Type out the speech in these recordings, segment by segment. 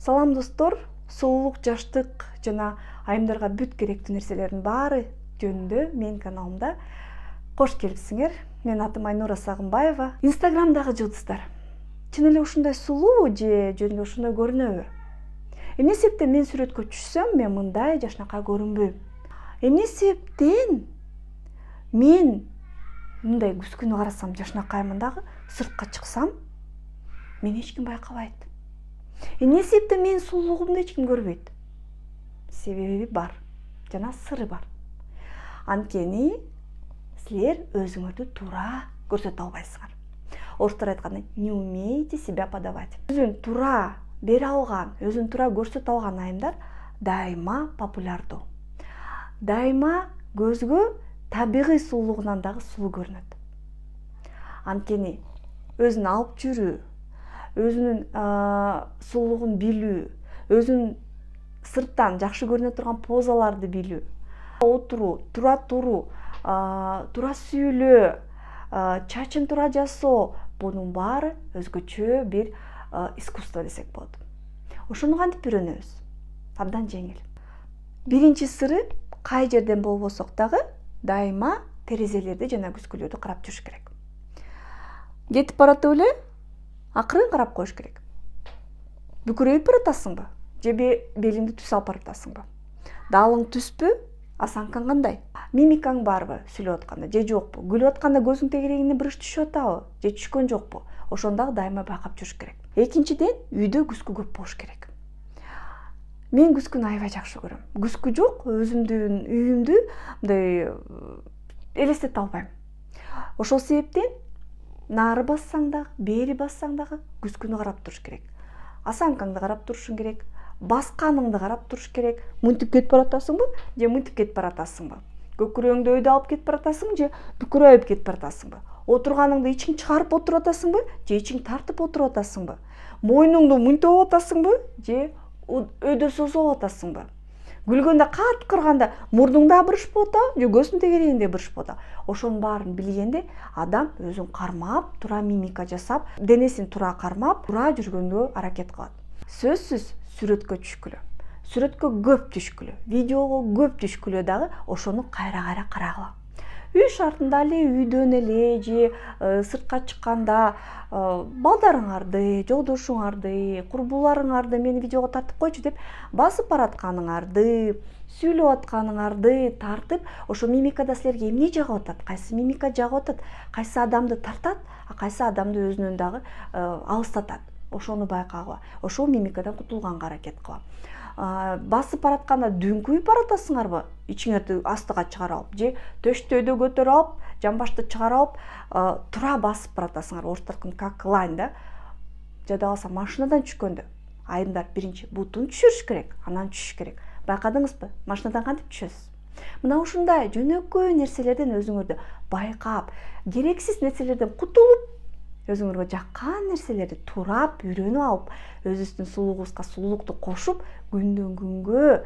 Салам достор, сулуулук, жаштык жана айымдарга бүт керектүү нерселердин баары жөнүндө менин каналымда кош келипсиңер. Менин атым Айнура Сагынбаева. Инстаграмдагы жылдыздар чын эле ушундай сулуу же жөн эле ушундай көрүнөбү? Эмне себептен мен сүрөткө түшсөм, мен мындай жашынакай көрүнбөйм? Эмне себептен мен мындай күскүнү карасам жашынакаймын дагы, сыртка чыксам мени эч ким байкабайт? Эмне себептен менин сулуулугумду эч ким көрбөйт? Себеби бар жана сыры бар. Анткени силер өзүңөрдү туура көрсөтө албайсыңар. Орустар айткандай, не умеете себя подавать. Өзүн туура бере алган, өзүн туура көрсөтө алган айымдар дайыма популярдуу. Дайыма көзгө табигый сулуулугунан дагы сулуу көрүнөт. Анткени өзүн алып жүрүү, өзүнүн сулуулугун билүү, өзүн сырттан жакшы көрүнө турган позаларды билүү, отуруу, туура туруу, туура сүйлөө, чачын туура жасоо, бунун баары өзгөчө бир искусство десек болот. Ошону кантип үйрөнөбүз? Абдан жеңил. Биринчи сыры, кай жерден болбосок дагы дайыма терезелерди жана күзгүлөрдү карап жүрүш керек. Кетип баратып эле акырын карап коюш керек. Бүкүрөйүп баратасыңбы? Же белиңди түз алып баратасыңбы? Даалың түспү? Осанкаң кандай? Мимикаң барбы сүйлөп атканда же жокпу? Күлүп атканда көзүң тегерегине бұрыш түшүп атабы же түшкөн жокпу? Ошону дагы дайыма байкап жүрүш керек. Экинчиден, үйдө күзгү көп болуш керек. Мен күзгүнү аябай жакшы көрөм. Күзгү жок, өзүмдүн үйүмдү мындай элестете албайм. Ошол себептен нары бассаң дагы, бери бассаң дагы күзгүнү карап туруш керек. Осанкаңды карап турушуң керек, басканыңды карап туруш керек. Мынтип кетип баратасыңбы же мынтип кетип баратасыңбы? Көкүрөгүңдү өйдө алып кетип баратасыңбы же бүкүрөйүп кетип баратасыңбы? Отурганыңды ичиң чыгарып отуруп атасыңбы же ичиң тартып отуруп атасыңбы? Мойнуңду мынтип алып атасыңбы же өйдө созуп атасыңбы? Күлгөндө каткырганда мурнуңда бырышып атабы же көзүң тегерегинде бырышып атабы? Ошонун баарын билгенде адам өзүн кармап, туура мимика жасап, денесин туура кармап, туура жүргөнгө аракет кылат. Сөзсүз сүрөткө түшкүлө. Сүрөткө көп түшкүлө, видеого көп түшкүлө дагы ошону кайра карагыла. Үй шартында эле, үйдөн эле же сыртка чыкканда балдарыңарды, жолдошуңарды, курбуларыңарды мени видеого тартып койчу деп басып баратканыңарды, сүйлөп атканыңарды тартып, ошо мимикада силерге эмне жагып атат? Кайсы мимика жагып атат? Кайсы адамды тартат, а кайсы адамды өзүнөн дагы алыстатат? Ошону байкагыла. Ошол мимикадан кутулганга аракет кыла. Басып баратканда дүңкүйүп баратасыңарбы? Ичиңерди астыга чыгарып алып, же төштү өйдө көтөрүп алып, жамбашты чыгарып алып, туура басып баратасыңар. Орустардыкын как лайн да. Жада калса машинадан түшкөндө айымдар биринчи бутун түшүрүш керек, анан түшүш керек. Байкадыңызбы? Машинадан кантип түшөсүз? Мына ушундай жөнөкөй нерселерден өзүңөрдү байкап, керексиз нерселерден кутулуп, өзүңөргө жаккан нерселерди туурап, үйрөнүп алып, өзүбүздүн сулуулугубузга сулуулукту кошуп, күндөн күнгө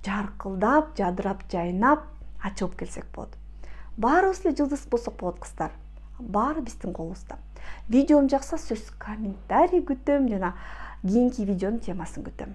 жаркылдап, жадырап, жайнап, ачылып келсек болот. Баарыбыз эле жылдыз болсок болот, кыздар. Баары биздин колубузда. Видеом жакса сөзсүз комментарий күтөм жана кийинки видеонун темасын күтөм.